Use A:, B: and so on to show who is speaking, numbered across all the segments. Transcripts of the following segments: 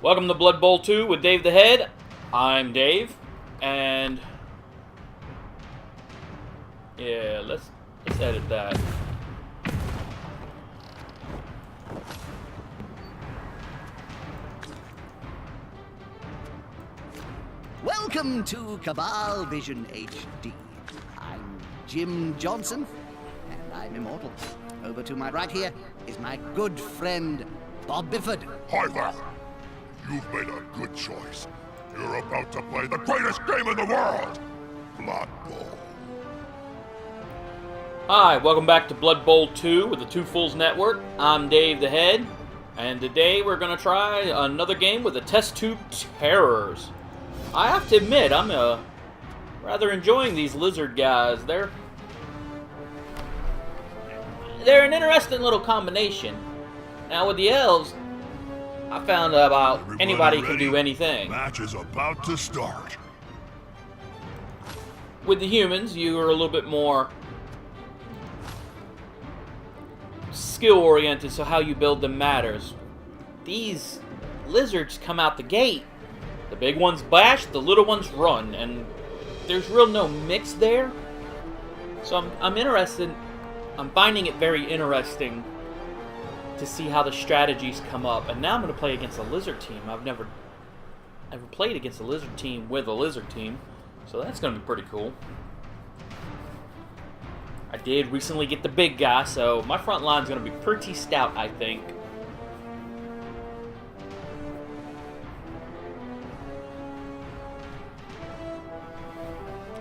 A: Welcome to Blood Bowl 2 with Dave the Head. I'm Dave, and yeah, let's edit that.
B: Welcome to Cabal Vision HD. I'm Jim Johnson, and I'm immortal. Over to my right here is my good friend, Bob Bifford.
C: Hi there. You've made a good choice. You're about to play the greatest game in the world, Blood Bowl.
A: Hi, welcome back to Blood Bowl 2 with the Two Fools Network. I'm Dave the Head, and today we're going to try another game with the Test Tube Terrors. I have to admit, I'm rather enjoying these lizard guys. They're an interesting little combination. Now with the elves, I found out about anybody can do anything.
C: Match is about to start.
A: With the humans, you are a little bit more skill-oriented, so how you build them matters. These lizards come out the gate. The big ones bash, the little ones run, and there's real no mix there. So I'm interested. I'm finding it very interesting to see how the strategies come up. And now I'm going to play against a lizard team. I've never played against a lizard team with a lizard team, so that's going to be pretty cool. I did recently get the big guy, so my front line's going to be pretty stout, I think.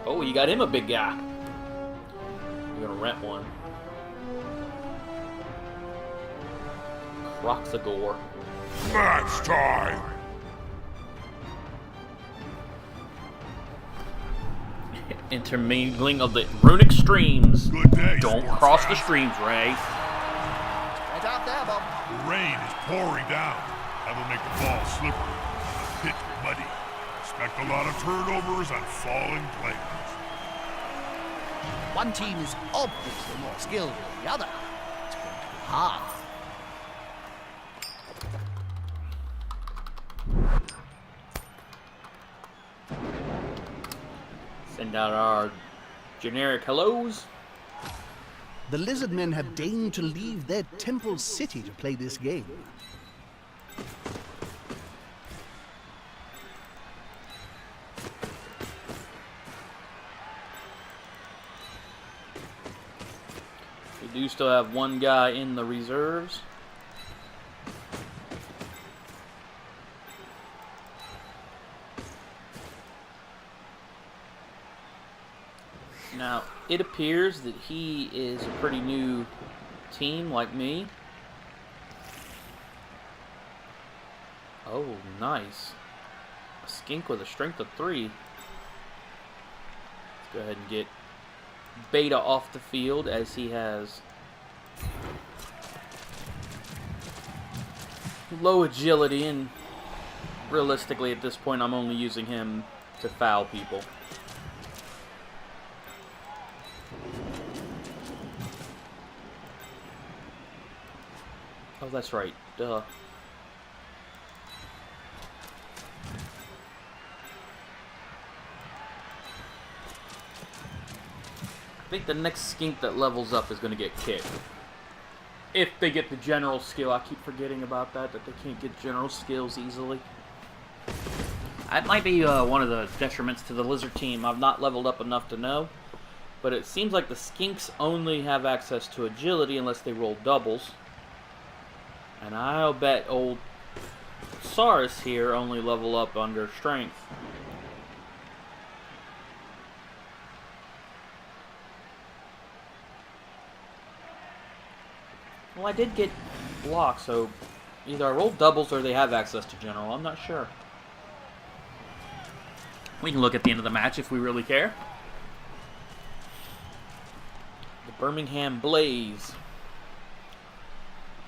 A: Oh, you got him a big guy. You're going to rent one. Roxagore.
C: Match time!
A: Intermingling of the runic streams.
C: Good day,
A: Don't
C: sports
A: cross the
C: fans.
A: streams, Ray.
B: Right out there, Bob.
C: The rain is pouring down. That'll make the ball slippery, the pit muddy. Expect a lot of turnovers and falling players.
B: One team is obviously more skilled than the other. It's going to be hard.
A: Send out our generic hellos.
B: The lizard men have deigned to leave their temple city to play this game.
A: We do still have one guy in the reserves. Now, it appears that he is a pretty new team like me. Oh, nice. A skink with a strength of 3. Let's go ahead and get Beta off the field, as he has low agility, and realistically at this point I'm only using him to foul people. Oh, that's right. Duh. I think the next skink that levels up is going to get kicked. If they get the general skill. I keep forgetting about that they can't get general skills easily. That might be one of the detriments to the lizard team. I've not leveled up enough to know. But it seems like the skinks only have access to agility unless they roll doubles. And I'll bet old Saurus here only level up under strength. Well, I did get blocked, so either I rolled doubles or they have access to general. I'm not sure. We can look at the end of the match if we really care. The Birmingham Blaze.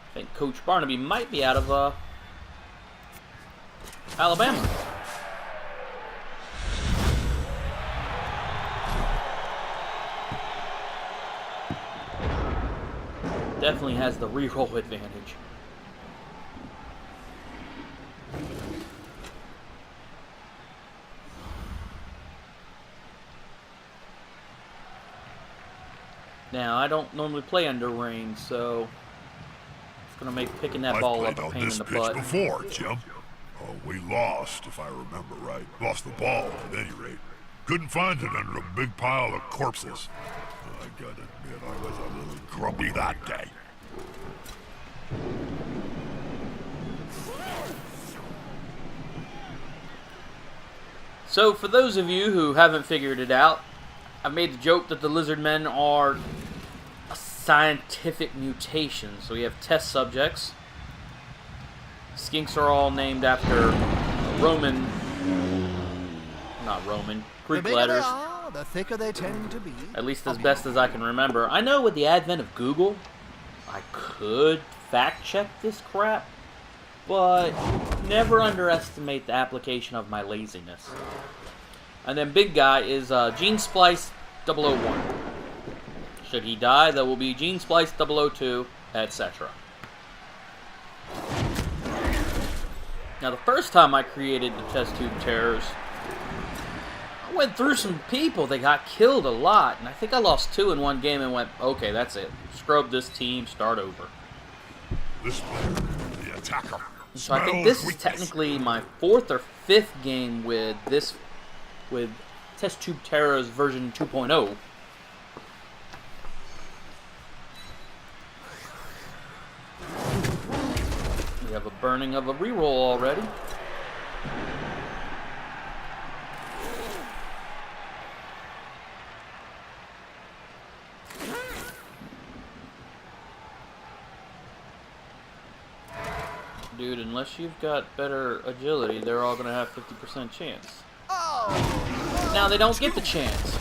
A: I think Coach Barnaby might be out of Alabama. Definitely has the reroll advantage. Now, I don't normally play under rain, so it's going to make picking that ball up a pain in the butt.
C: I've played on this pitch before, Jim. We lost, if I remember right. Lost the ball, at any rate. Couldn't find it under a big pile of corpses. I gotta admit, I was a little grumpy that day.
A: So, for those of you who haven't figured it out, I've made the joke that the lizard men are a scientific mutation. So we have test subjects. Skinks are all named after Greek
B: The bigger
A: letters.
B: they are, the thicker they tend to be.
A: At least as best as I can remember. I know with the advent of Google, I could fact check this crap, but never underestimate the application of my laziness. And then big guy is Gene Splice 001. Should he die, there will be Gene Splice 002, etc. Now, the first time I created the test tube terrors, I went through some people that got killed a lot, and I think I lost 2 in one game and went, okay, that's it. Scrub this team, start over.
C: This player, the attacker.
A: So I think this is technically my 4th or 5th game with Test Tube Terrors version 2.0. We have a burning of a reroll already. Dude, unless you've got better agility, they're all going to have 50% chance. Now they don't get the chance.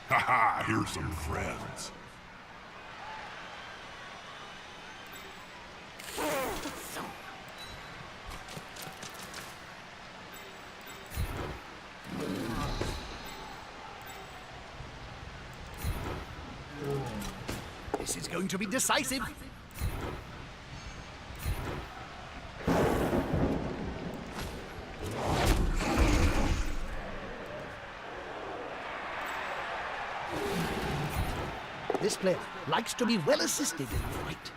C: Haha, here's some friends.
B: This is going to be decisive. This player likes to be well assisted in the fight.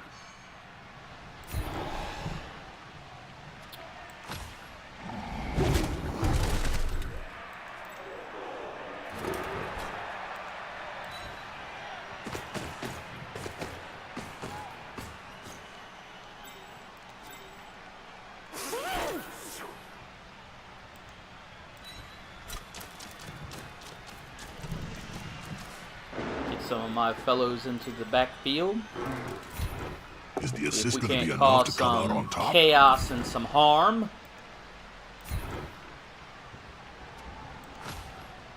A: Some of my fellows into the backfield.
C: Is the
A: If
C: assist
A: we
C: going to be
A: can't
C: enough
A: cause
C: to come out
A: some
C: on top?
A: chaos and some harm.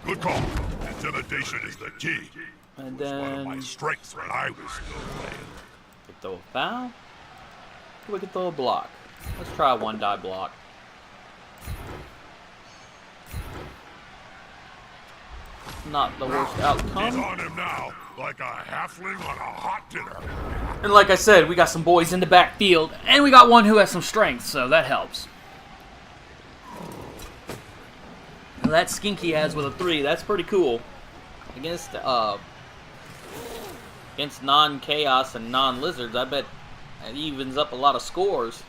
C: Good call. Intimidation is the key.
A: And
C: It was one of my
A: then
C: strengths when I was still playing.
A: we throw a foul. Or we can throw a block. Let's try a 1-die block. Not the worst
C: He's
A: outcome.
C: on him now, like a halfling on a hot dinner.
A: And like I said, we got some boys in the backfield, and we got one who has some strength, so that helps. Now that skink he has with a 3, that's pretty cool. Against non-chaos and non-lizards, I bet it evens up a lot of scores.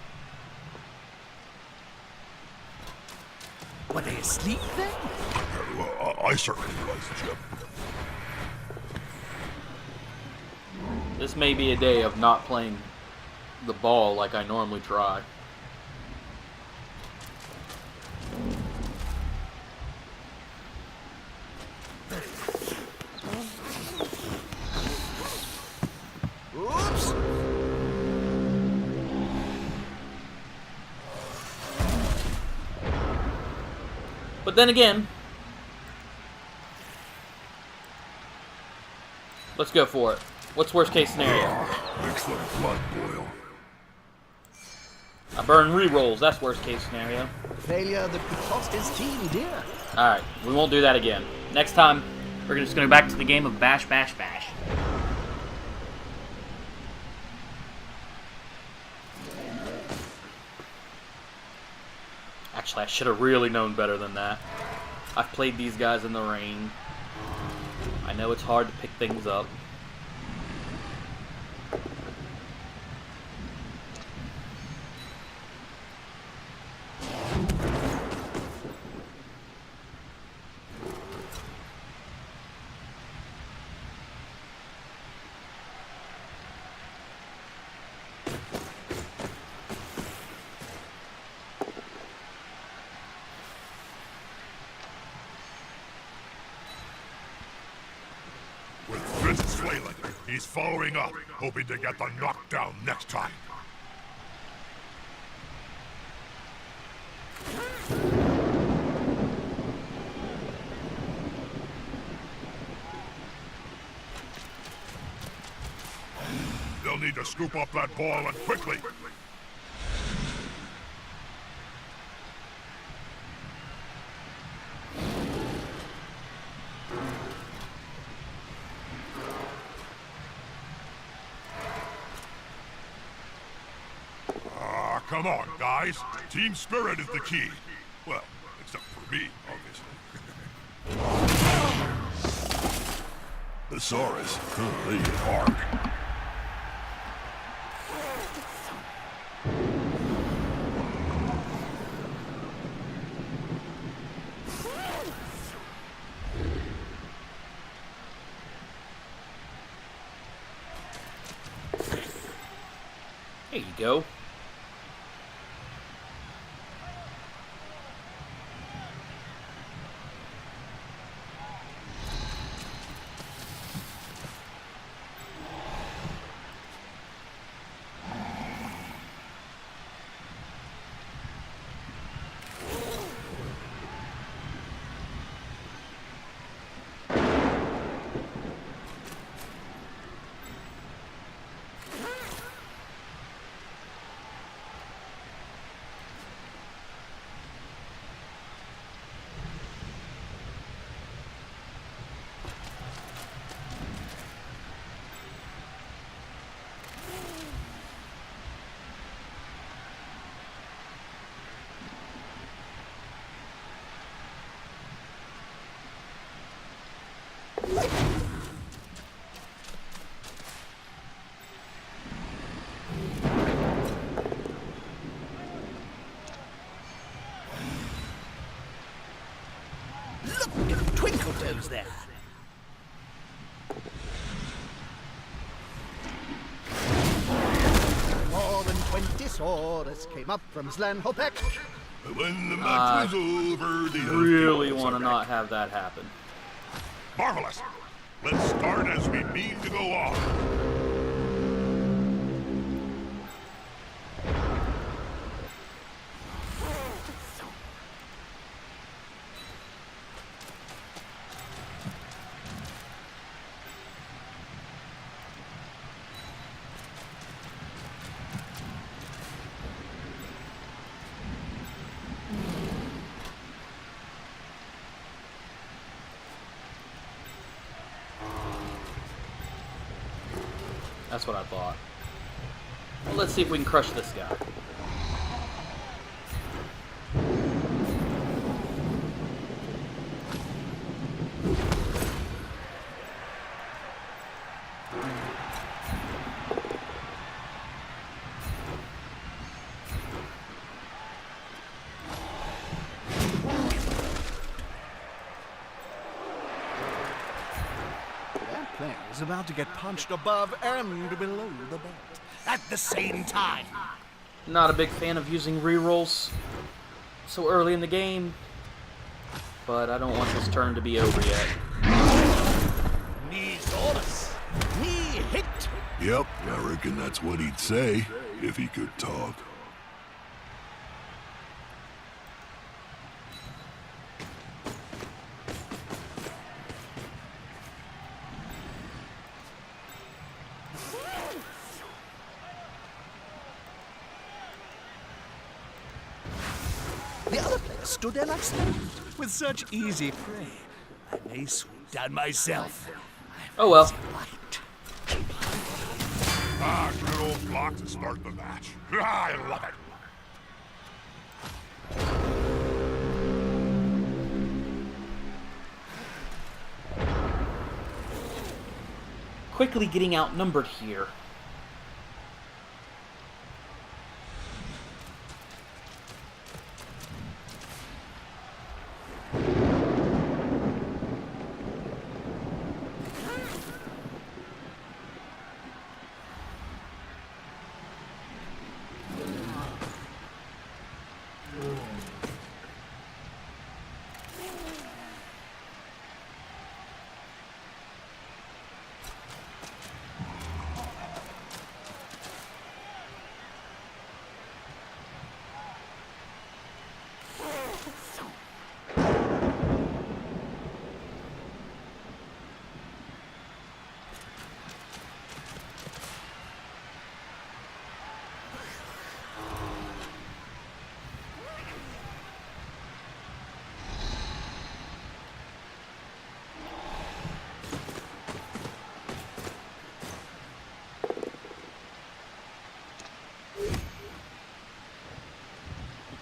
B: Were they asleep then?
C: Well, I certainly was, Jim.
A: This may be a day of not playing the ball like I normally try.
B: Oops!
A: But then again, Let's go for it. What's worst case scenario?
C: Makes the blood boil.
A: I burn re-rolls. That's worst case scenario.
B: Failure that could cost his team dear.
A: Alright, we won't do that again. Next time, we're just going to go back to the game of bash, bash, bash. Actually, I should have really known better than that. I've played these guys in the rain. I know it's hard to pick things up.
C: With fists flailing, he's following up, hoping to get the knockdown next time. They'll need to scoop up that ball and quickly. Come on, guys. Team spirit is the key. Well, except for me, obviously. Thesaurus. They hit hard.
A: There you go.
B: Look at Twinkle Toes there. More than 20 Saurus came up from Slanhopek.
C: When the match was over, the
A: Really want to not have that happen.
C: Marvelous. Let's start as we mean to go on.
A: That's what I thought. Well, let's see if we can crush this guy.
B: Player's about to get punched above and below the belt at the same time.
A: Not a big fan of using rerolls so early in the game, but I don't want this turn to be over yet.
B: Knee Saurus. Knee hit.
C: Yep, I reckon that's what he'd say if he could talk.
B: The other players stood there like statues, with such easy prey. I may swoop down myself.
A: Oh well.
C: Ah, good old block to start the match. I love it.
A: Quickly getting outnumbered here.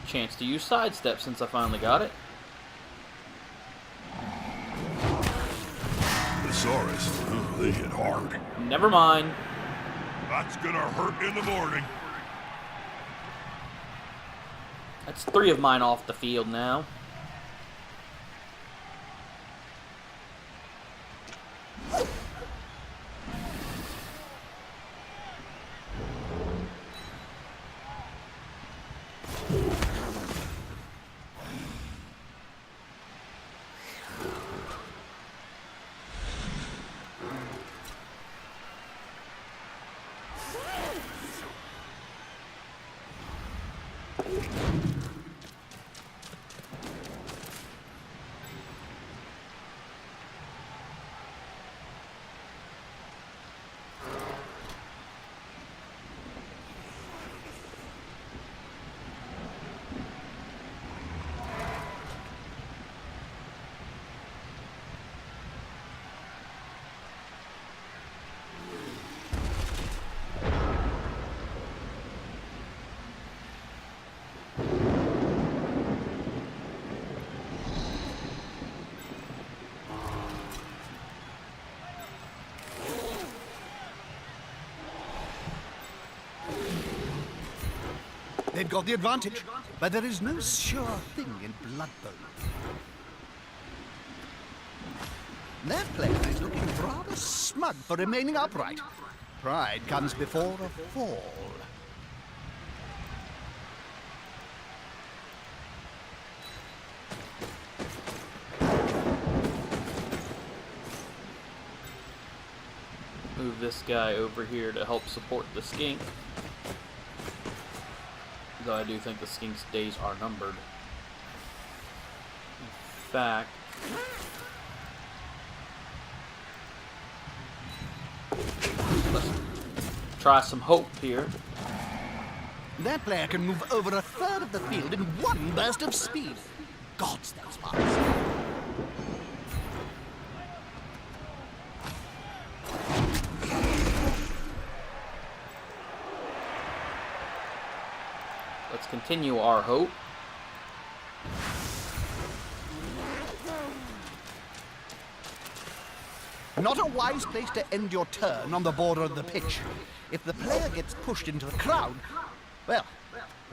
A: Chance to use sidestep since I finally got it.
C: Thesaurus, they hit hard.
A: Never mind.
C: That's gonna hurt in the morning.
A: That's 3 of mine off the field now.
B: They've got the advantage, but there is no sure thing in Blood Bowl. Their player is looking rather smug for remaining upright. Pride comes before a fall.
A: Move this guy over here to help support the skink. Though I do think the skink's days are numbered. In fact, let's try some hope here.
B: That player can move over a third of the field in one burst of speed. Gods, those fast.
A: Let's continue our hope.
B: Not a wise place to end your turn on the border of the pitch. If the player gets pushed into the crowd, well,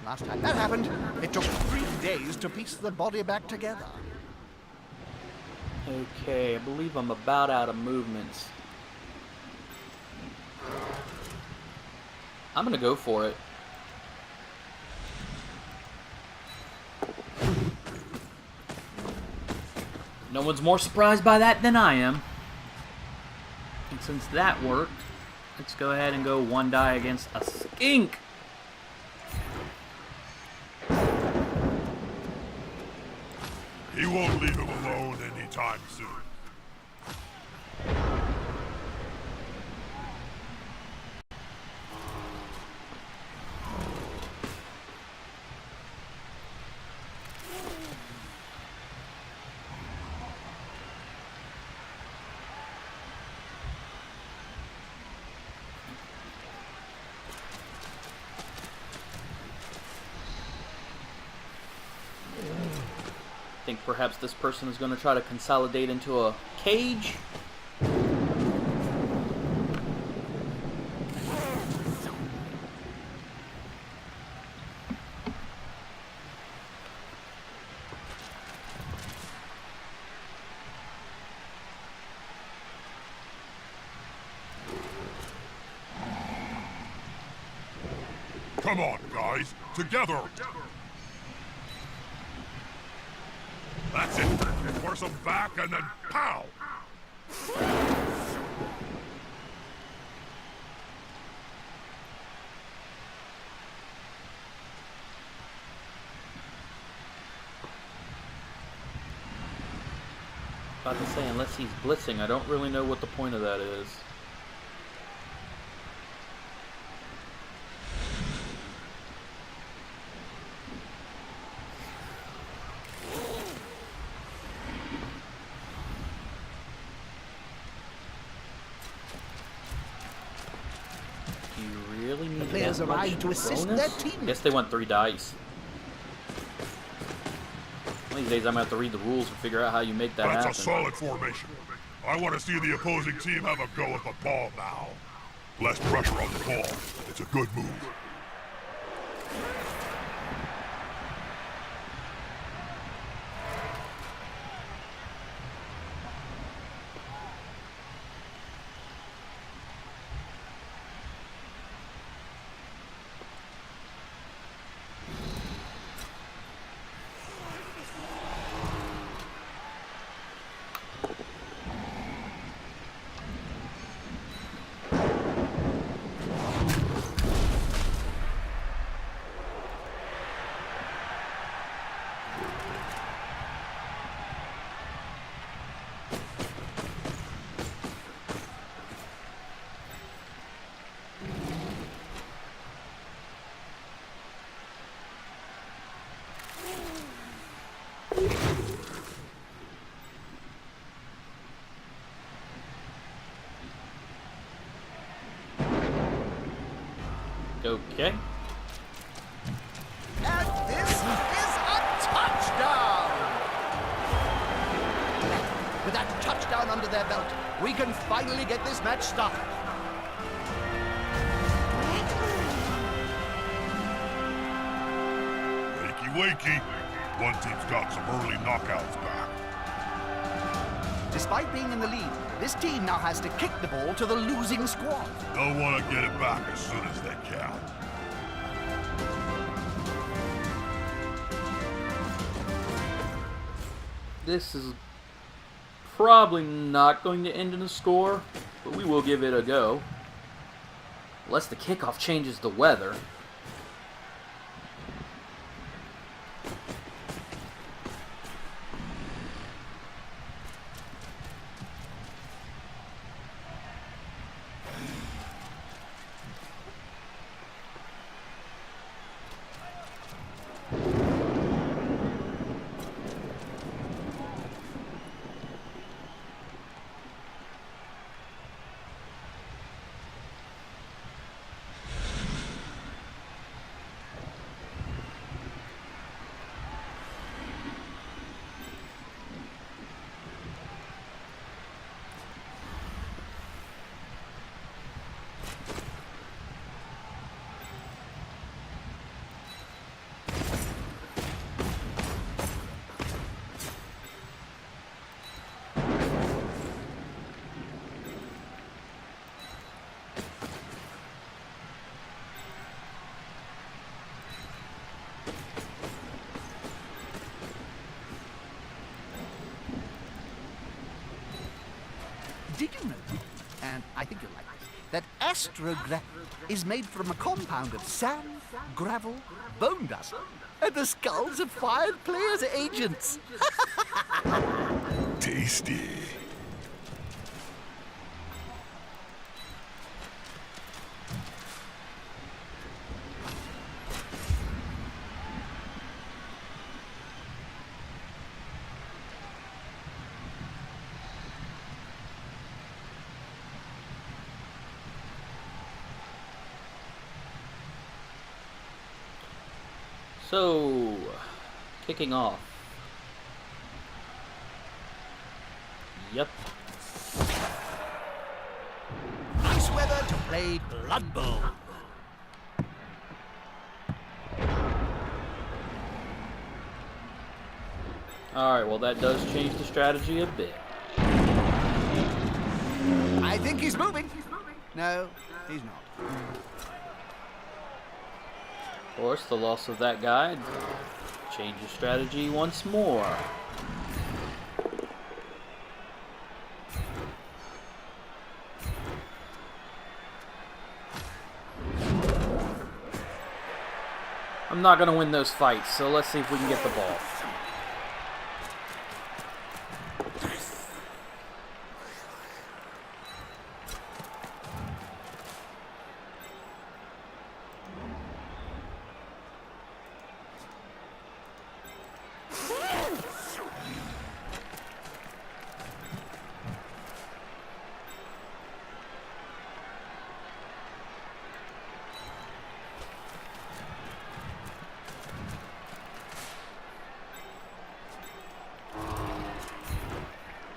B: last time that happened, it took 3 days to piece the body back together.
A: Okay, I believe I'm about out of movements. I'm gonna go for it. No one's more surprised by that than I am. And since that worked, let's go ahead and go 1 die against a skink.
C: He won't leave him alone anytime soon.
A: think perhaps this person is going to try to consolidate into a cage.
C: Come on, guys. Together. That's it. Force them back and then pow!
A: About to say, unless he's blitzing, I don't really know what the point of that is.
B: The players arrive to assist their team.
A: Guess they want 3 dice. One of these days I'm going to have to read the rules and figure out how you make that happen.
C: That's a solid formation. I want to see the opposing team have a go at the ball now. Less pressure on the ball. It's a good move.
A: Okay.
B: And this is a touchdown! With that touchdown under their belt, we can finally get this match started.
C: Wakey. One team's got some early knockouts back.
B: Despite being in the lead, this team now has to kick the ball to the losing squad.
C: They'll want to get it back as soon as they can.
A: This is probably not going to end in a score, but we will give it a go. Unless the kickoff changes the weather.
B: Did you know, and I think you'll like this, that astrographite is made from a compound of sand, gravel, bone dust, and the skulls of 5 players' agents?
C: Tasty.
A: So, kicking off. Yep.
B: Nice weather to play Blood Bowl.
A: Alright, well that does change the strategy a bit.
B: I think he's moving. No, he's not.
A: Of course, the loss of that guy changes strategy once more. I'm not going to win those fights, so let's see if we can get the ball.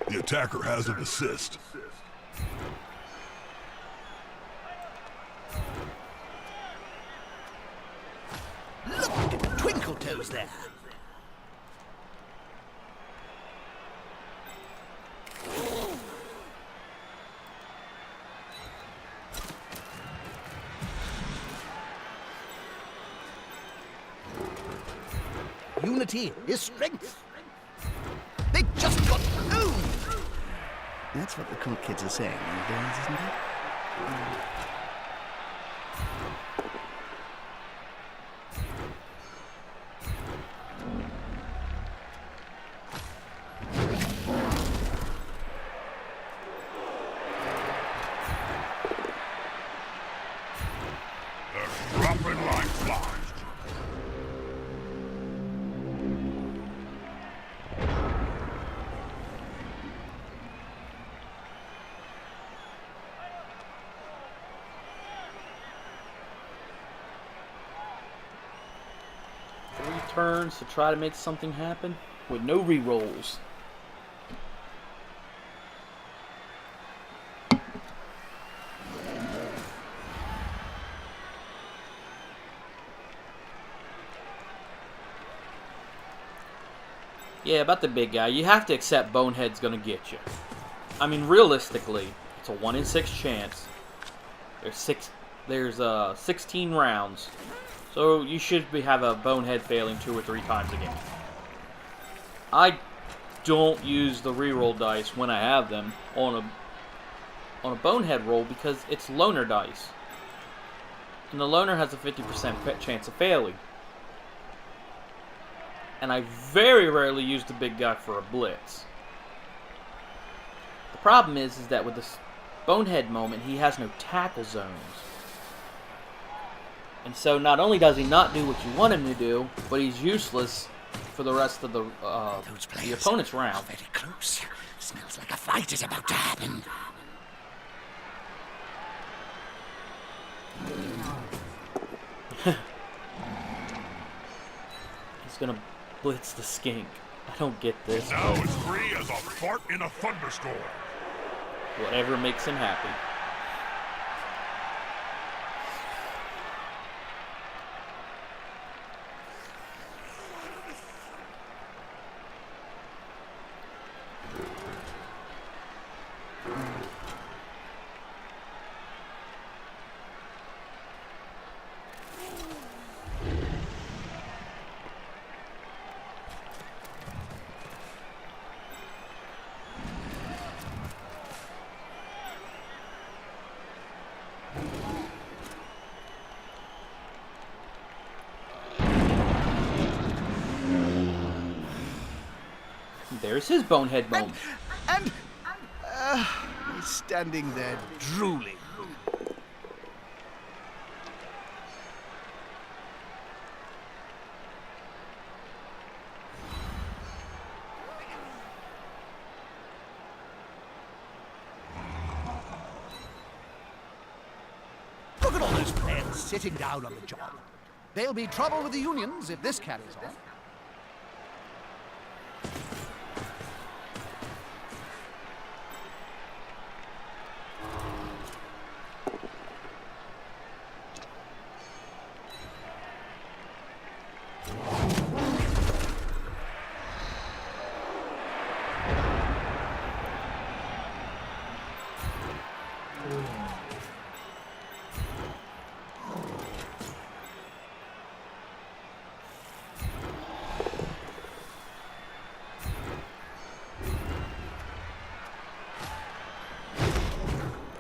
C: The attacker has an assist.
B: Look at Twinkle Toes there. Unity is strength. They just got owned. That's what the cool kids are saying these days, isn't it?
C: They're dropping like flies.
A: Turns to try to make something happen with no re-rolls. Yeah, about the big guy, you have to accept Bonehead's gonna get you. I mean, realistically, it's a 1 in 6 chance. There's 16 rounds. So you should have a Bonehead failing 2 or 3 times a game. I don't use the reroll dice when I have them on a Bonehead roll because it's loner dice. And the loner has a 50% chance of failing. And I very rarely use the big guy for a blitz. The problem is that with this Bonehead moment, he has no tackle zones. And so not only does he not do what you want him to do, but he's useless for the rest of the opponent's round.
B: Very close. Smells like a fight is about to happen.
A: He's gonna blitz the skink. I don't get this.
C: Now it's free as a fart in a thunderstorm.
A: Whatever makes him happy. There's his Bonehead moment.
B: And he's standing there drooling. Look at all those players sitting down on the job. There'll be trouble with the unions if this carries on.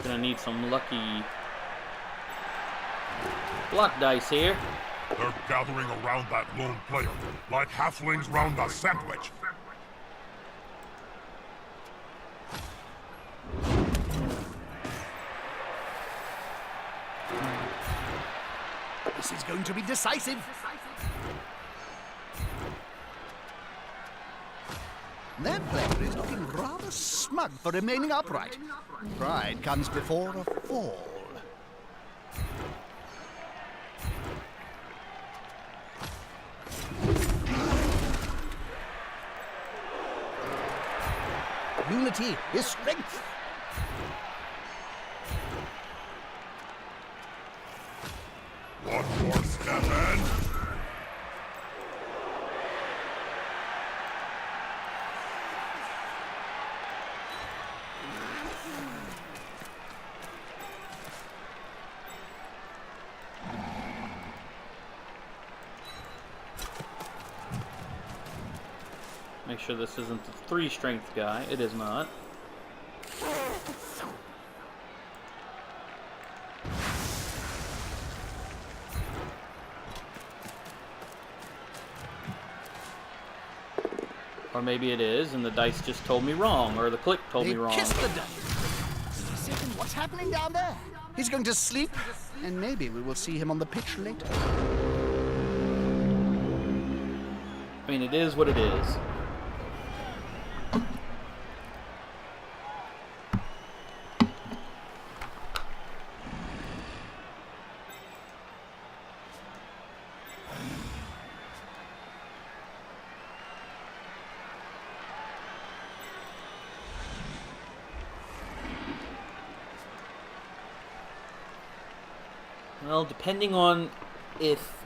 A: Gonna need some lucky block dice here.
C: They're gathering around that lone player, like halflings round a sandwich.
B: This is going to be decisive. That player is looking rather smug for remaining upright. Pride comes before a fall. Unity is strength.
C: One more step in.
A: Make sure this isn't the 3 strength guy. It is not. Or maybe it is, and the dice just told me wrong, or the click told me wrong.
B: Kiss the dice. What's happening down there? He's going to sleep, and maybe we will see him on the pitch later.
A: I mean, it is what it is. Well, depending on if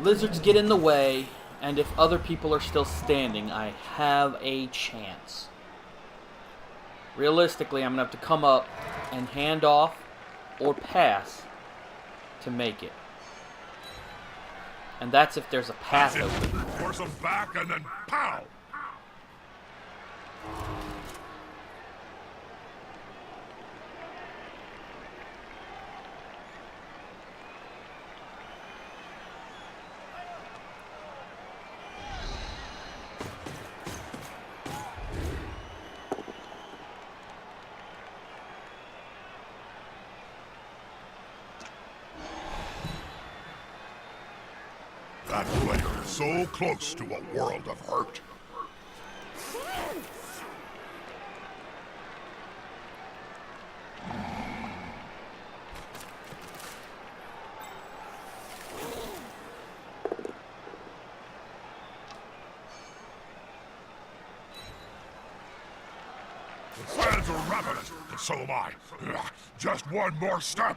A: lizards get in the way and if other people are still standing, I have a chance. Realistically, I'm going to have to come up and hand off or pass to make it. And that's if there's a path open.
C: Force them back and then pow! That player is so close to a world of hurt. The fans are ravenous, and so am I. Just one more step.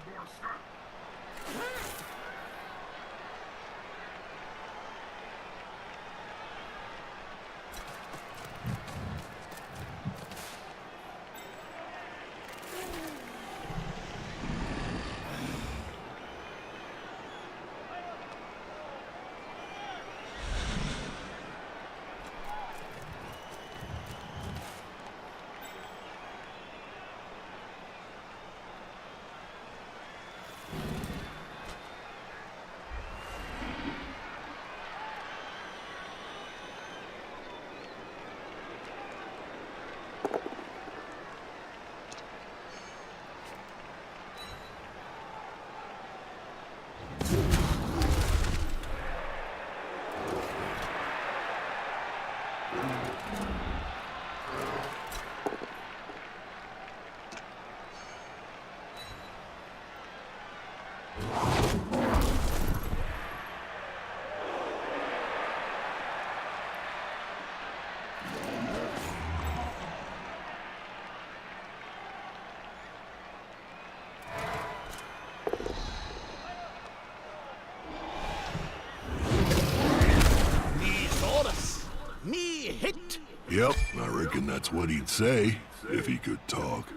C: Yep, I reckon that's what he'd say, if he could talk.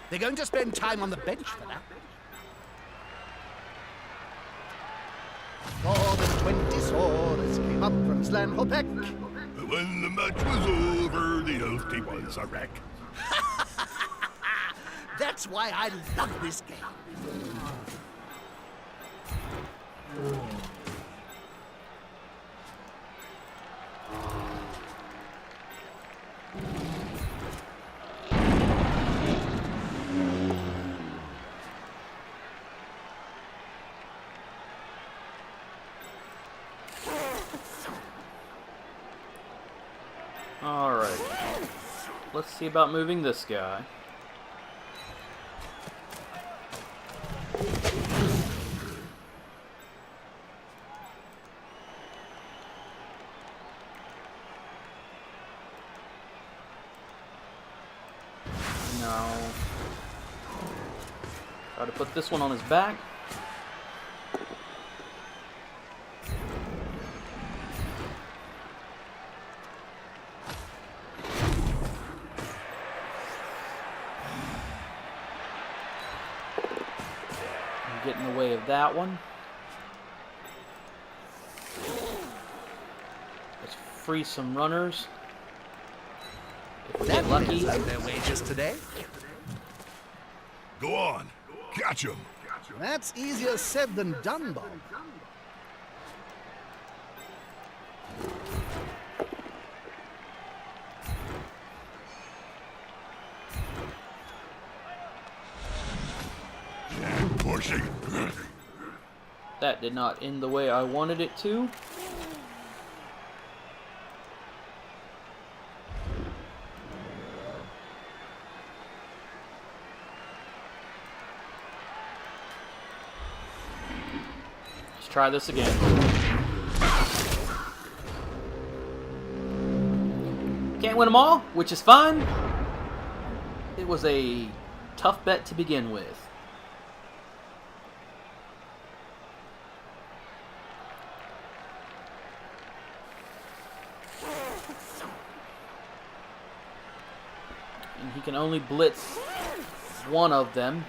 B: They're going to spend time on the bench for that. For the 20 swords came up from Slanhopek.
C: But when the match was over, the elf team was a wreck.
B: That's why I love this game.
A: Alright. Let's see about moving this guy. No. Try to put this one on his back. Get in the way of that one. Let's free some runners. If we get lucky.
B: Their wages today.
C: Go on, catch him.
B: That's easier said than done, Bob.
C: Pushing.
A: That did not end the way I wanted it to. Let's try this again. Can't win them all, which is fine. It was a tough bet to begin with. And he can only blitz one of them.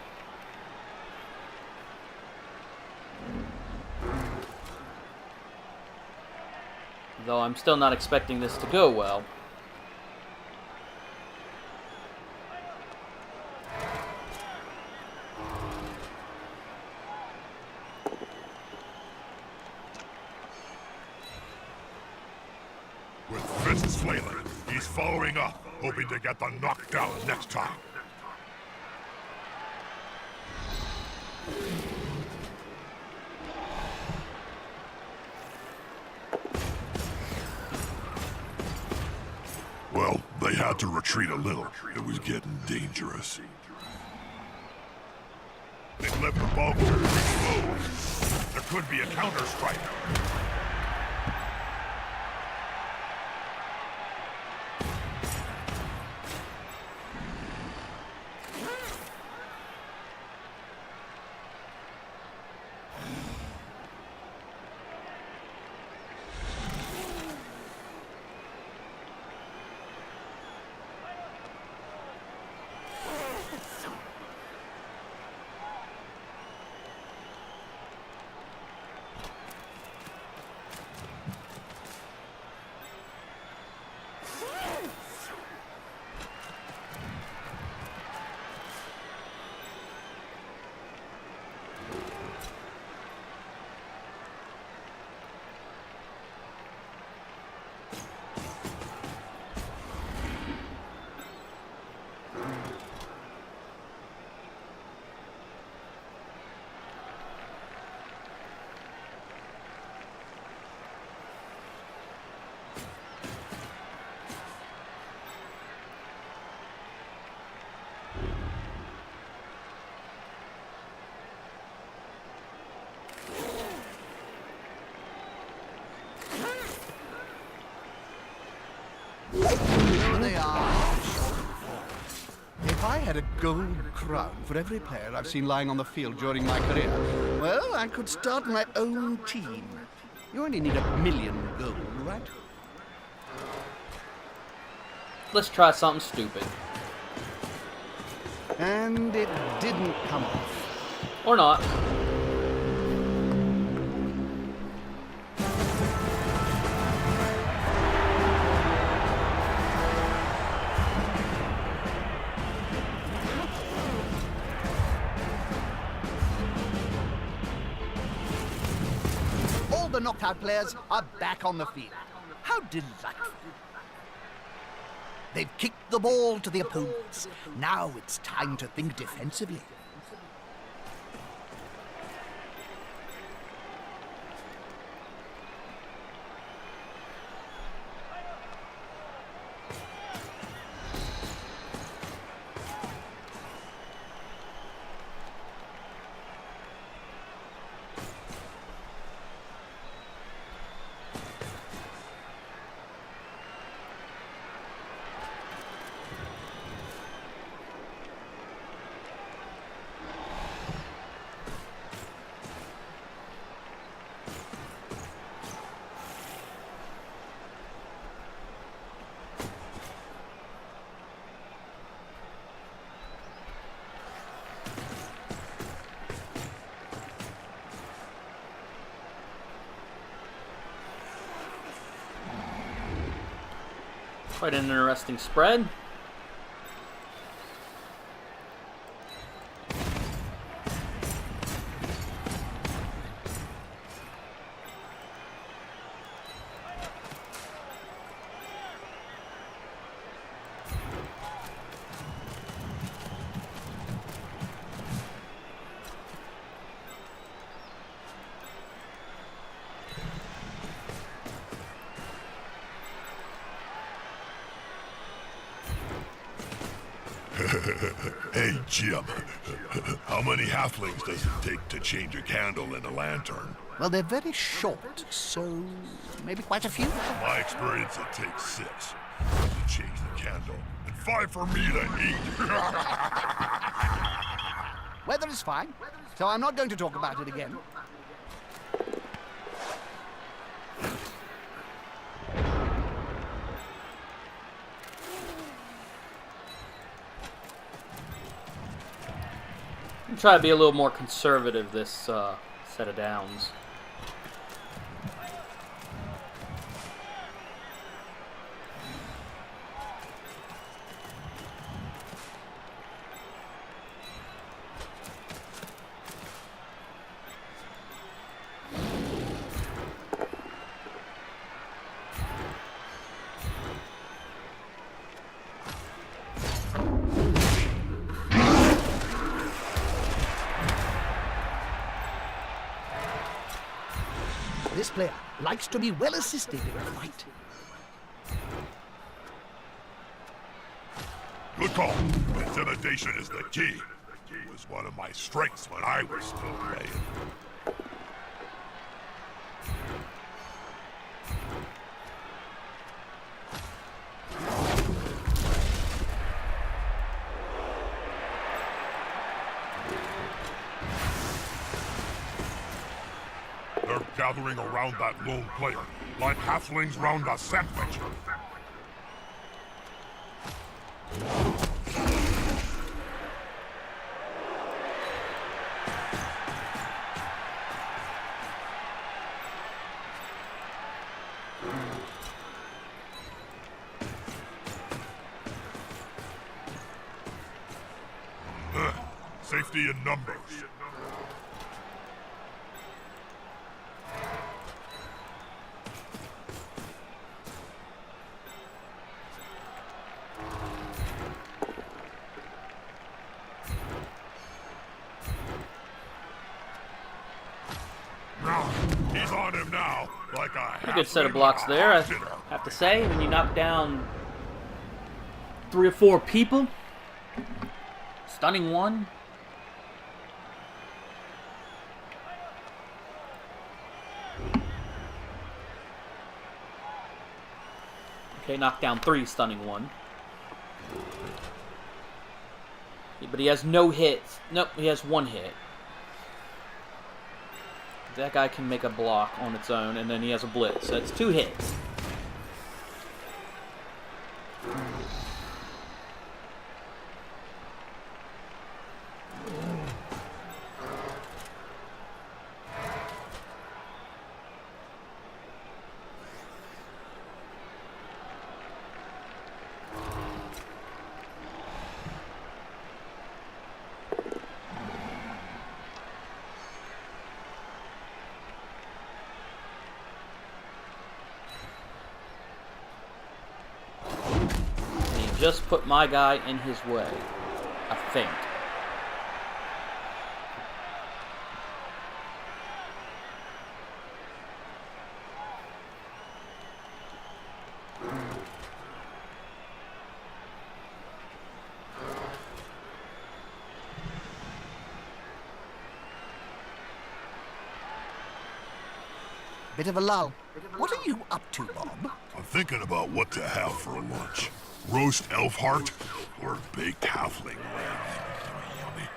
A: Though I'm still not expecting this to go well.
C: With fists flailing, he's following up, hoping to get the knockdown next time. Well, they had to retreat a little. It was getting dangerous. They let the ball turn slow. There could be a counter-strike.
B: There they are. If I had a gold crown for every player I've seen lying on the field during my career, well, I could start my own team. You only need 1 million gold, right?
A: Let's try something stupid.
B: And it didn't come off.
A: Or not.
B: All the knocked out players are back on the field. How delightful. They've kicked the ball to the opponents. Now it's time to think defensively.
A: Quite an interesting spread.
C: Hey, Jim. How many halflings does it take to change a candle in a lantern?
B: Well, they're very short, so maybe quite a few.
C: In my experience, it takes 6 to change the candle, and 5 for me to eat.
B: Weather is fine, so I'm not going to talk about it again.
A: Try to be a little more conservative this set of downs.
B: This player likes to be well assisted in a fight.
C: Good call. Intimidation is the key. It was one of my strengths when I was still playing. They're gathering around that lone player, like halflings round a sandwich. Safety in numbers. He's on him now, like a
A: Good set of blocks there, I have to say. When you knock down 3 or 4 people, stunning one. Okay, knocked down 3, stunning 1. But he has no hits. Nope, he has 1 hit. That guy can make a block on its own, and then he has a blitz. That's 2 hits. just put my guy in his way. I think.
B: Bit of a lull. What are you up to, Bob?
C: I'm thinking about what to have for lunch. Roast elf heart or baked halfling leg. Yummy.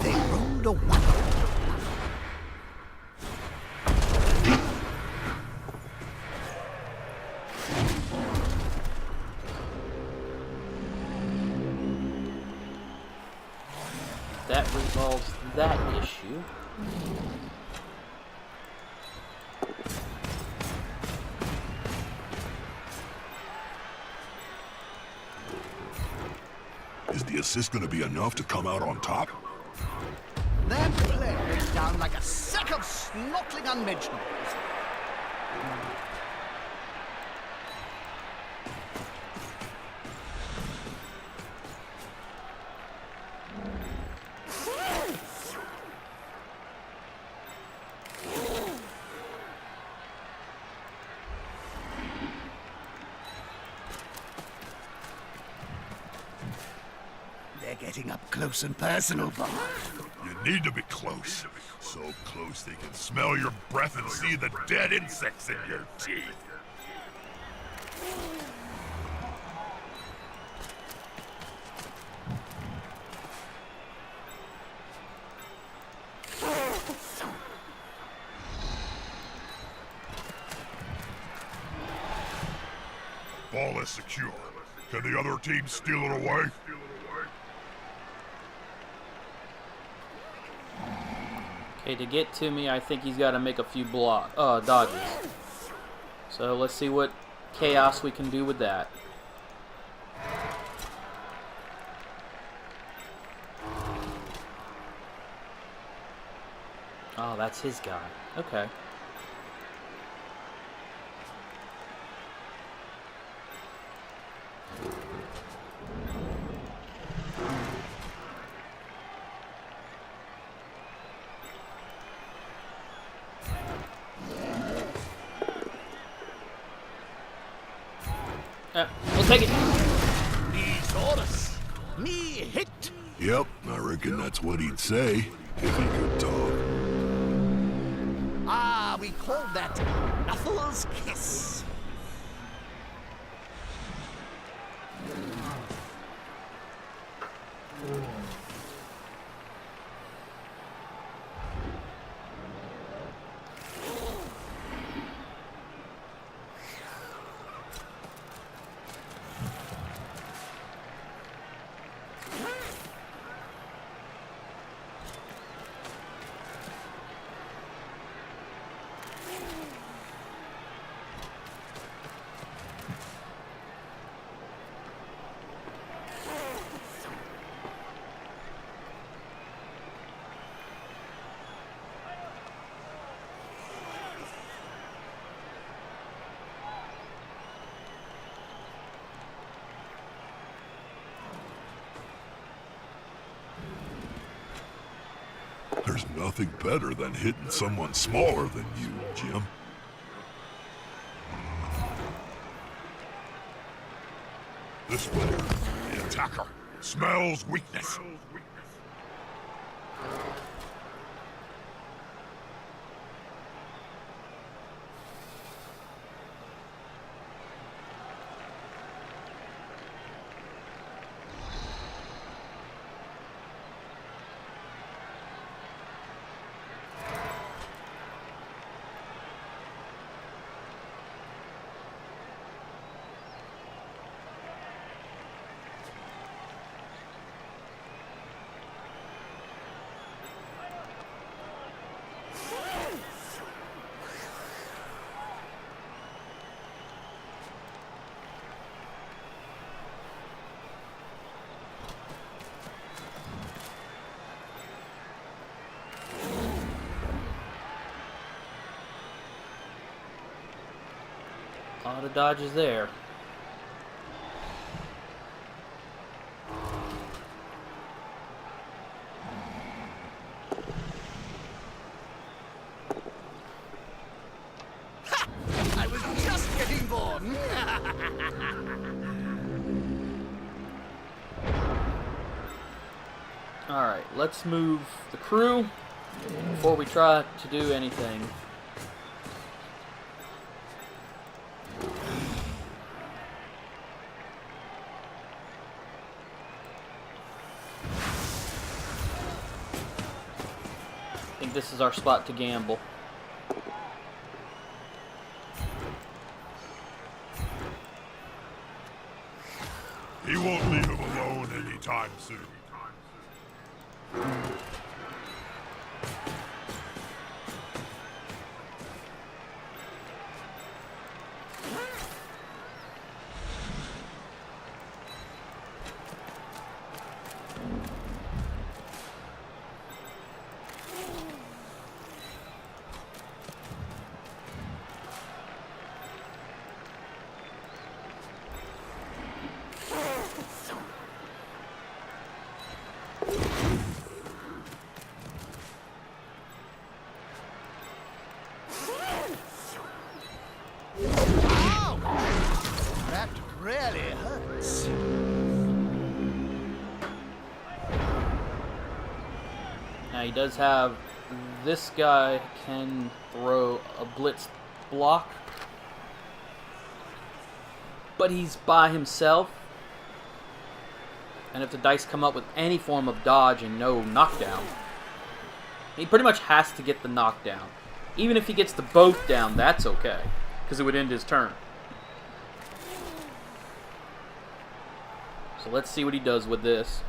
B: They rolled a one.
A: That resolves that issue.
C: Is the assist gonna be enough to come out on top?
B: That play went down like a sack of snorkeling unmentionables. They're getting up close and personal, Bob.
C: You need to be close. So close they can smell your breath and see the dead insects in your teeth. Ball is secure. Can the other team steal it away?
A: Okay, to get to me, I think he's got to make a few dodges. So let's see what chaos we can do with that. Oh, that's his guy. Okay. We'll take it.
B: Me Taurus. Me hit.
C: Yep, I reckon that's what he'd say if he could talk.
B: Ah, we call that Nuffle's Kiss.
C: There's nothing better than hitting someone smaller than you, Jim. This player, the attacker, smells weakness.
A: the dodge is there.
B: I was just getting born.
A: Alright, let's move the crew before we try to do anything. I think this is our spot to gamble.
C: He won't leave him alone anytime soon.
B: That really hurts.
A: Now he does have, this guy can throw a blitz block, but he's by himself, and if the dice come up with any form of dodge and no knockdown, he pretty much has to get the knockdown. Even if he gets the both down, that's okay, because it would end his turn. So let's see what he does with this.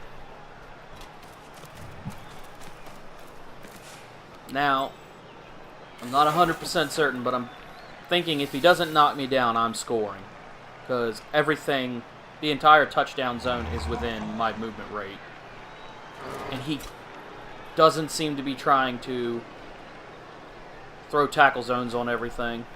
A: Now, I'm not 100% certain, but I'm thinking if he doesn't knock me down, I'm scoring. Because everything, the entire touchdown zone is within my movement rate. And he doesn't seem to be trying to throw tackle zones on everything.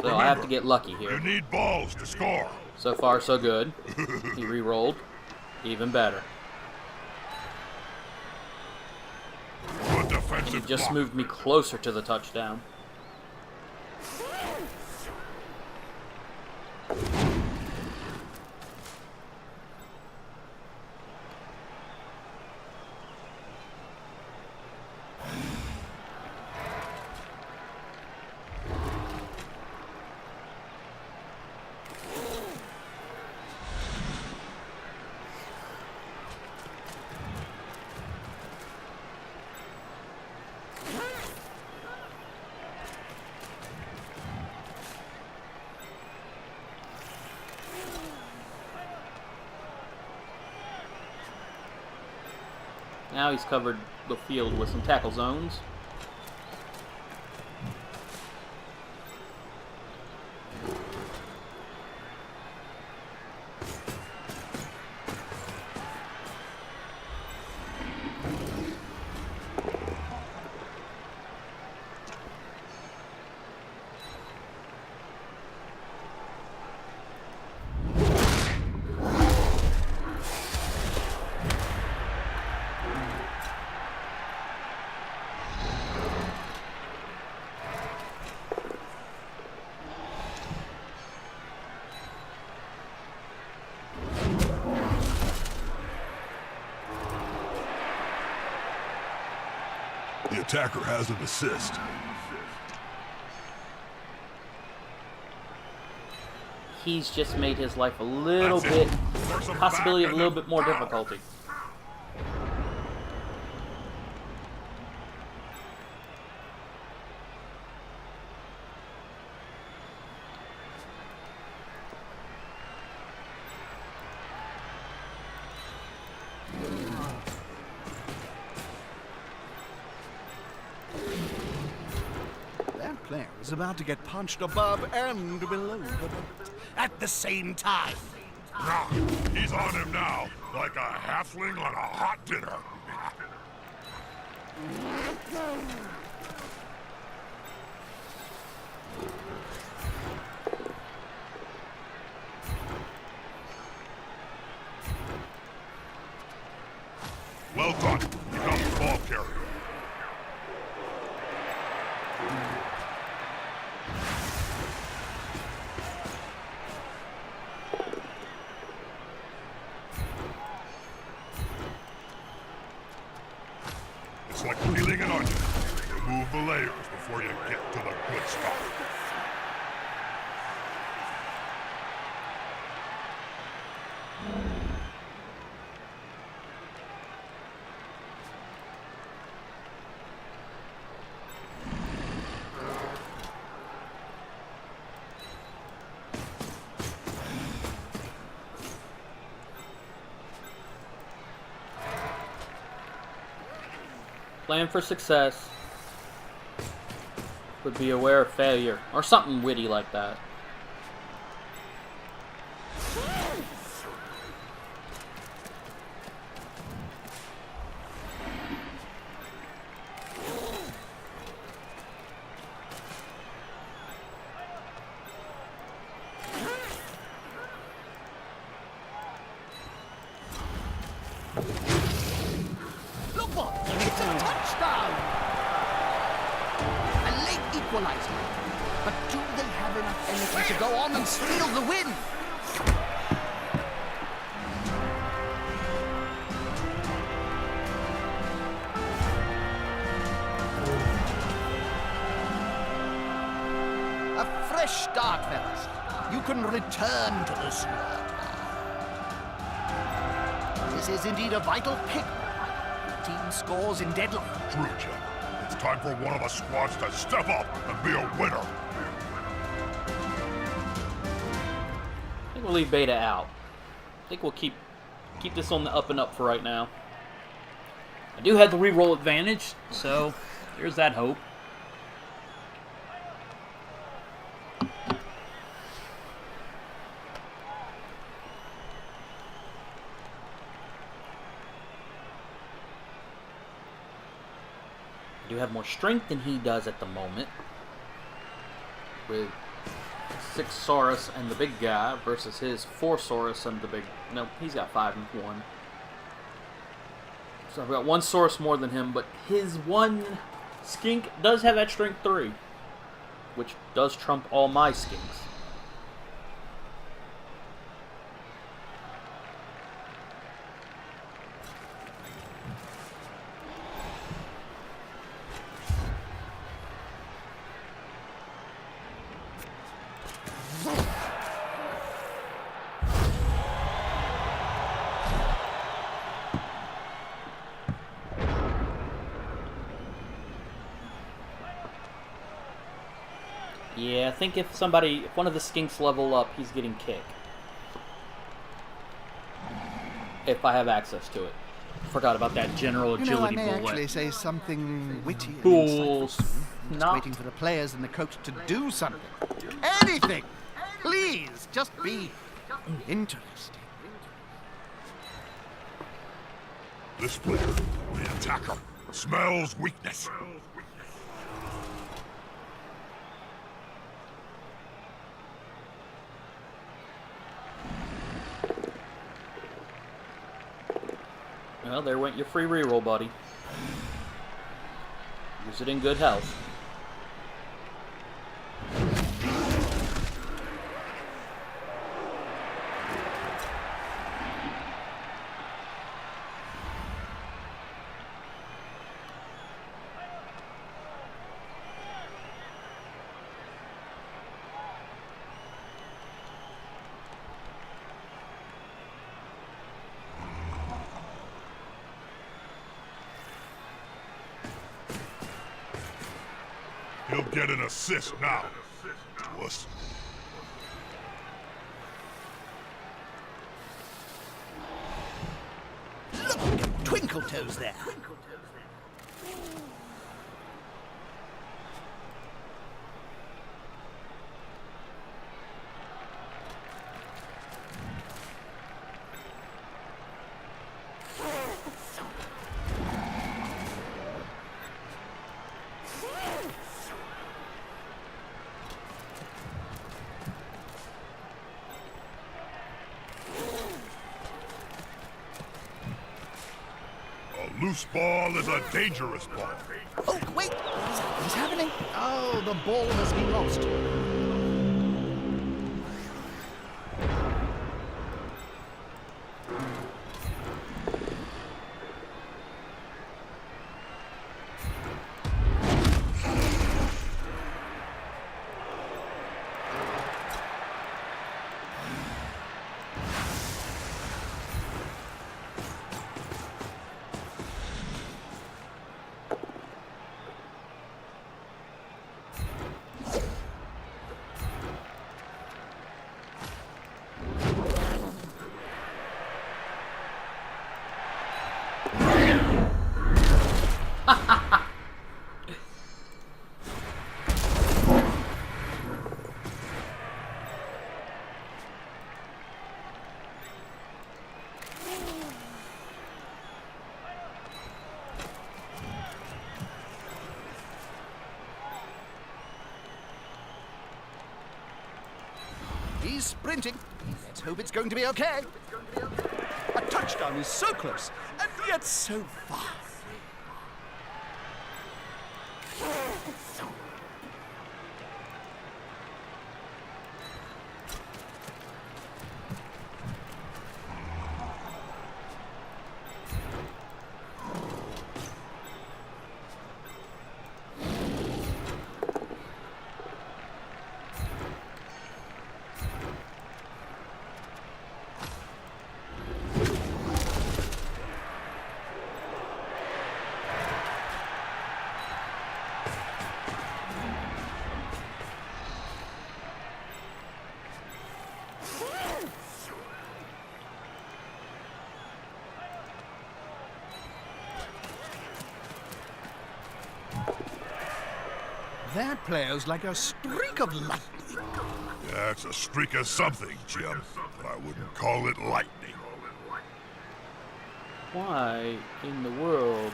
A: So I have to get lucky here.
C: You need balls to score.
A: So far, so good. He re-rolled. Even better.
C: Good defensive
A: He just
C: block.
A: moved me closer to the touchdown. Now he's covered the field with some tackle zones.
C: The attacker has an assist.
A: He's just made his life a little
C: That's it.
A: bit,
C: Force him
A: possibility
C: back
A: of a little
C: and
A: bit more
C: then
A: difficulty.
B: That player is about to get punched above and below the belt at the same time.
C: Nah, he's on him now, like a halfling on a hot dinner. Well done. Become the ball carrier. It's like peeling an onion. Remove the layers before you get to the good stuff.
A: Plan for success, but be aware of failure, or something witty like that.
B: Look what? It's a touchdown! A late equalizer. But do they have enough energy to go on and steal the win? A fresh start, fellas. You can return to the slaughter. This is indeed a vital pick. The team scores in deadlock.
C: True, Jim. It's time for one of the squads to step up and be a winner.
A: I think we'll leave Beta out. I think we'll keep this on the up and up for right now. I do have the reroll advantage, so there's that hope. I do have more strength than he does at the moment, with 6 Saurus and the big guy versus his 4 Saurus and the big... No, he's got 5 and 1. So I've got 1 Saurus more than him, but his 1 skink does have that strength 3, which does trump all my skinks. Yeah, I think if one of the skinks level up, he's getting kicked. If I have access to it. Forgot about that general agility
B: I may
A: bullet.
B: actually say something witty and
A: Cool.
B: insightful soon. I'm just
A: Not.
B: waiting for the players and the coach to do something. Anything! Please, just be interesting.
C: This player, the attacker, smells weakness.
A: Well, there went your free reroll, buddy. Use it in good health.
C: He'll get an assist now. Wuss.
B: Look at Twinkle Toes there.
C: loose ball is a dangerous ball.
B: Oh, wait! What's happening? Oh, the ball has been lost. He's sprinting. Let's hope it's going to be okay. A touchdown is so close, and yet so far. That player's like a streak of lightning.
C: Yeah, it's a streak of something, Jim, but I wouldn't call it lightning.
A: Why in the world?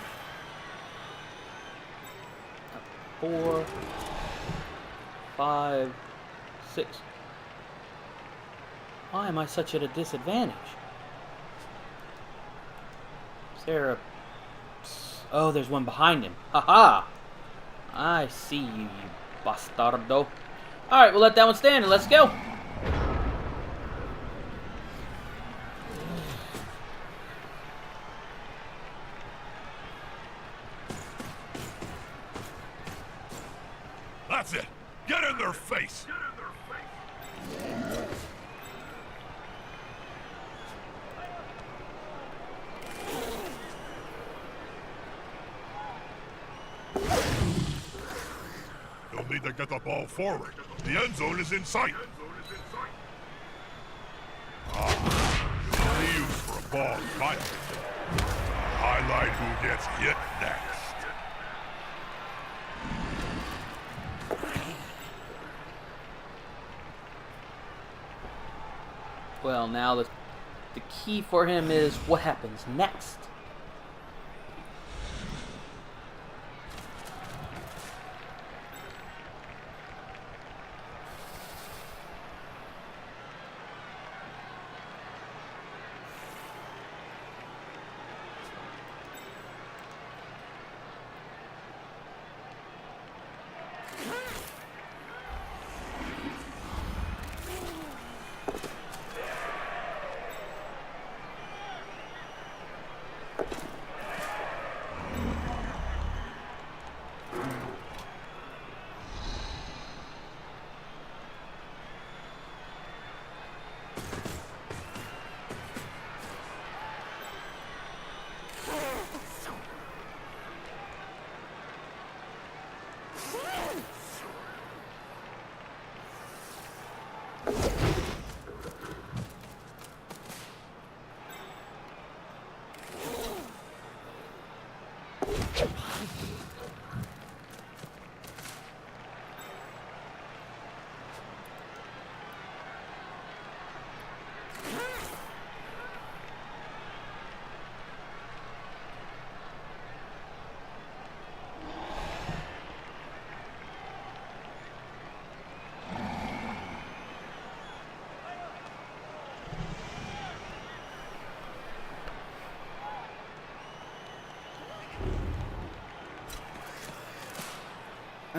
A: 4, 5, 6. Why am I such at a disadvantage? Is there a... Oh, there's one behind him. Haha! I see you, you bastardo. Alright, we'll let that one stand and let's go.
C: That's it! Get in their face! You'll need to get the ball forward. The end zone is in sight. Only used for a ball, kind of. Highlight who gets hit next.
A: Well, now the key for him is what happens next.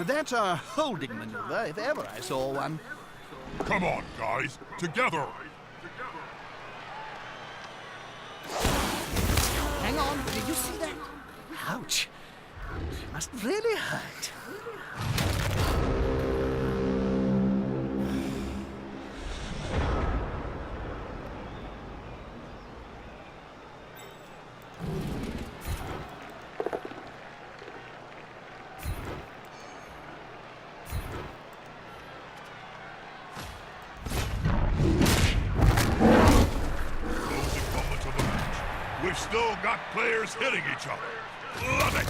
B: That's a holding maneuver, if ever I saw one.
C: Come on, guys. Together.
B: Hang on, did you see that? Ouch. Must really hurt.
C: We've still got players hitting each other. Love it!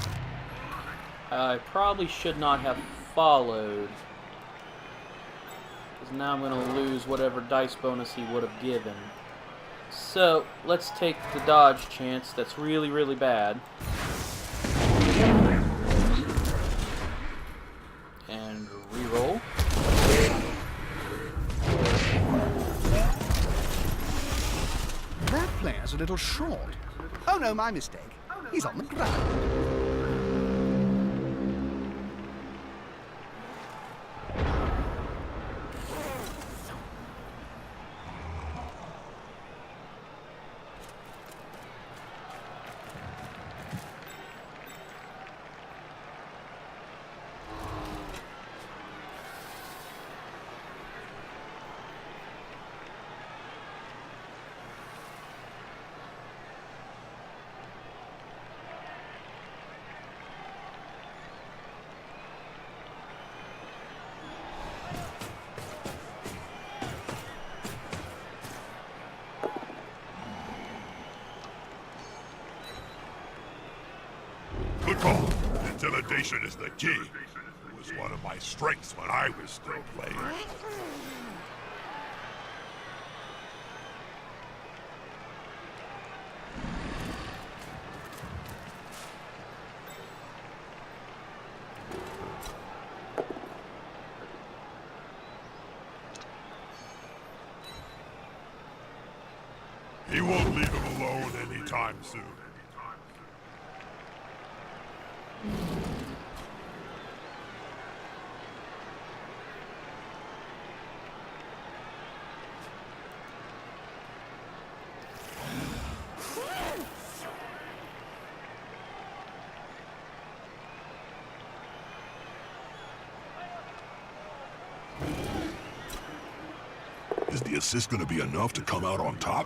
A: I probably should not have followed. Because now I'm going to lose whatever dice bonus he would have given. So, let's take the dodge chance. That's really, really bad. And reroll.
B: That player's a little short. Oh no, my mistake. He's on the ground.
C: Good call. Intimidation is the key. It was one of my strengths when I was still playing. He won't leave him alone anytime soon. Is the assist going to be enough to come out on top?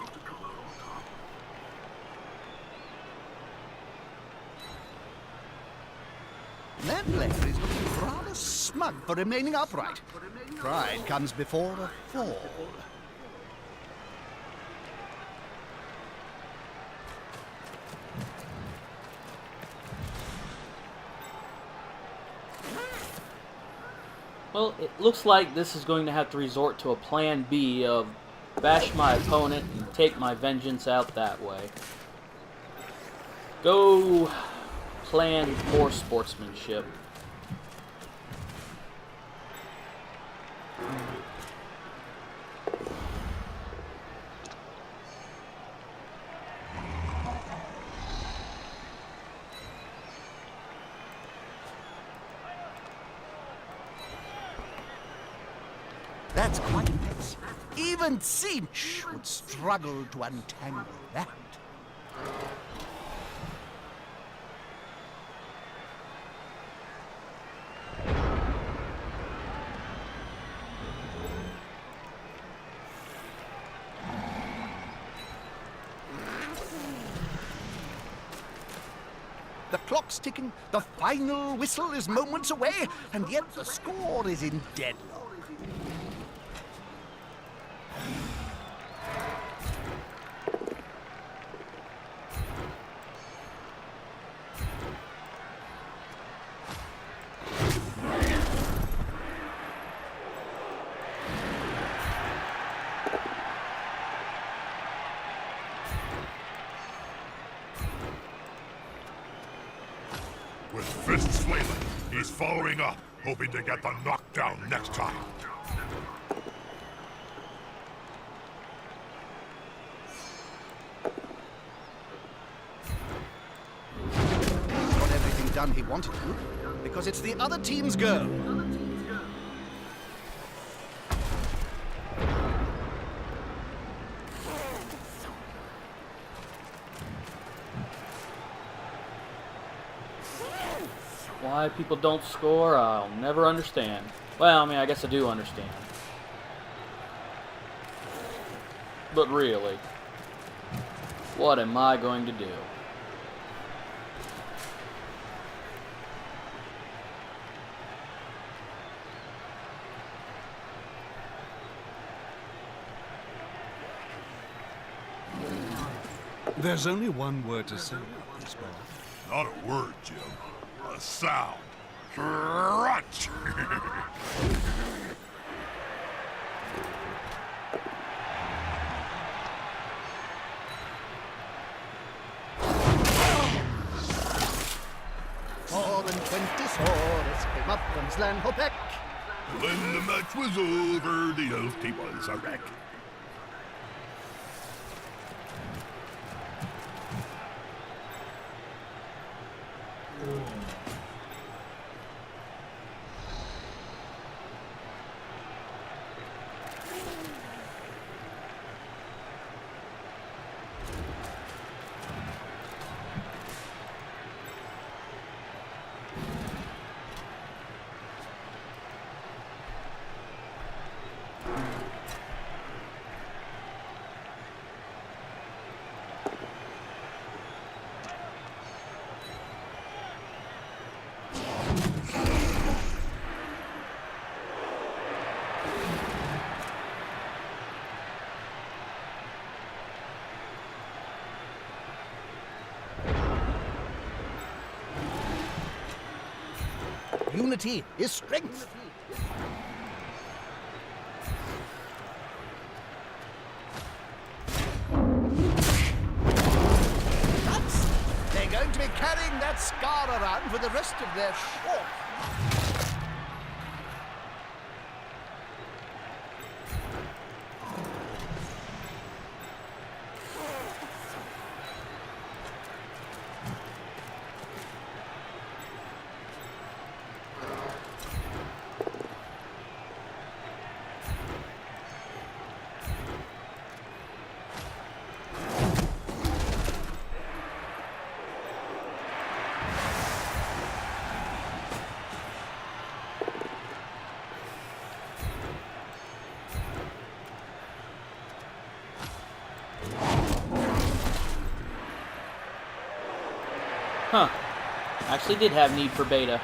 B: That player is looking rather smug for remaining upright. Pride comes before a fall.
A: Well, it looks like this is going to have to resort to a plan B of bash my opponent and take my vengeance out that way. Go plan more sportsmanship.
B: That's quite a mess. Even Cinch would struggle to untangle that. The clock's ticking, the final whistle is moments away, and yet the score is in deadlock.
C: With fists flailing, he's following up, hoping to get the knockdown next time.
B: Got everything done he wanted to. because it's the other team's go.
A: Why people don't score, I'll never understand. Well, I mean, I guess I do understand. But really, what am I going to do?
D: There's only one word to say about this ball.
C: Not a word, Jim. A sound. Crunch!
B: Four and 20 swords came up from Slanhopek.
C: When the match was over, the oath was a wreck.
B: Unity is strength. Nuts! They're going to be carrying that scar around for the rest of their short.
A: Huh. Actually did have need for beta.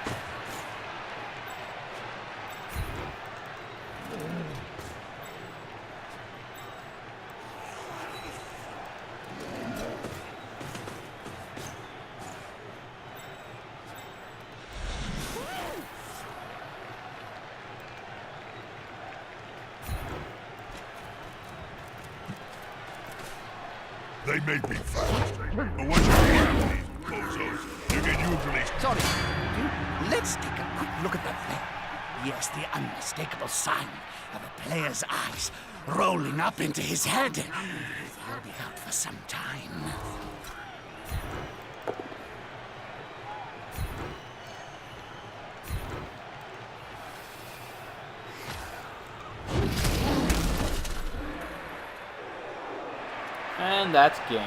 C: They may be fast, but once you get these bozos, you can usually...
B: Sorry, dude. Let's take a quick look at that flare. Yes, the unmistakable sign of a player's eyes rolling up into his head. He'll be out for some time.
A: And that's game.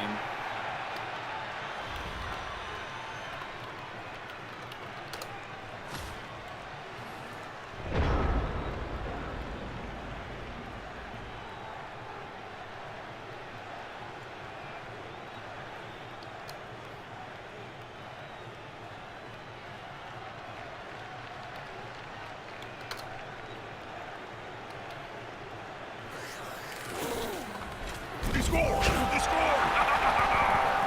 C: He scored! He scored!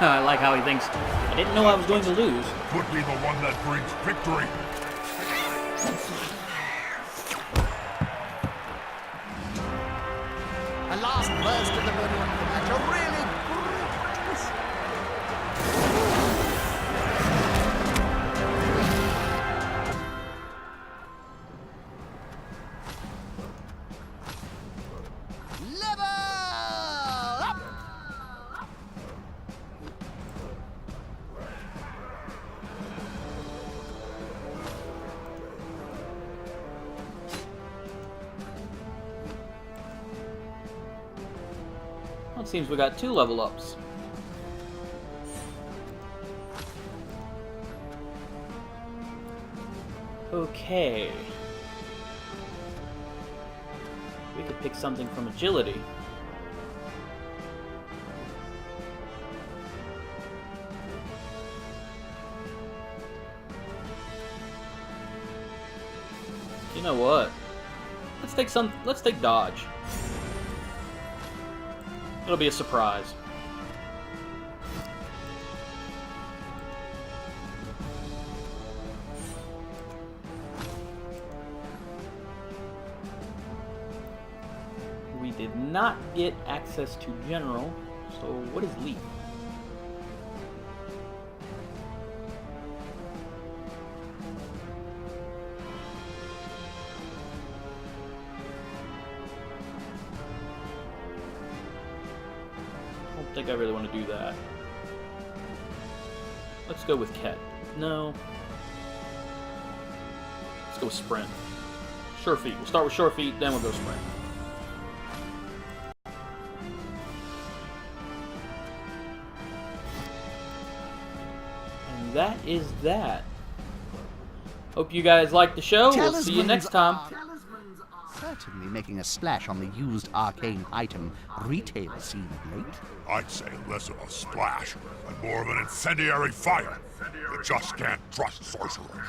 A: I like how he thinks, I didn't know I was going to lose.
C: Could be the one that brings victory.
B: A last burst of the middle of the match. A really great twist. Level up!
A: It seems we got 2 level ups. Okay. We could pick something from agility. You know what? Let's take dodge. It'll be a surprise. We did not get access to general, so what is leap? I don't think I really want to do that. Let's go with Ket. No. Let's go with sprint. Sure feet. We'll start with sure feet, then we'll go sprint. And that is that. Hope you guys liked the show. We'll see you next time.
B: Certainly making a splash on the used arcane item retail scene of late.
C: I'd say less of a splash and more of an incendiary fire. You just can't trust sorcerers.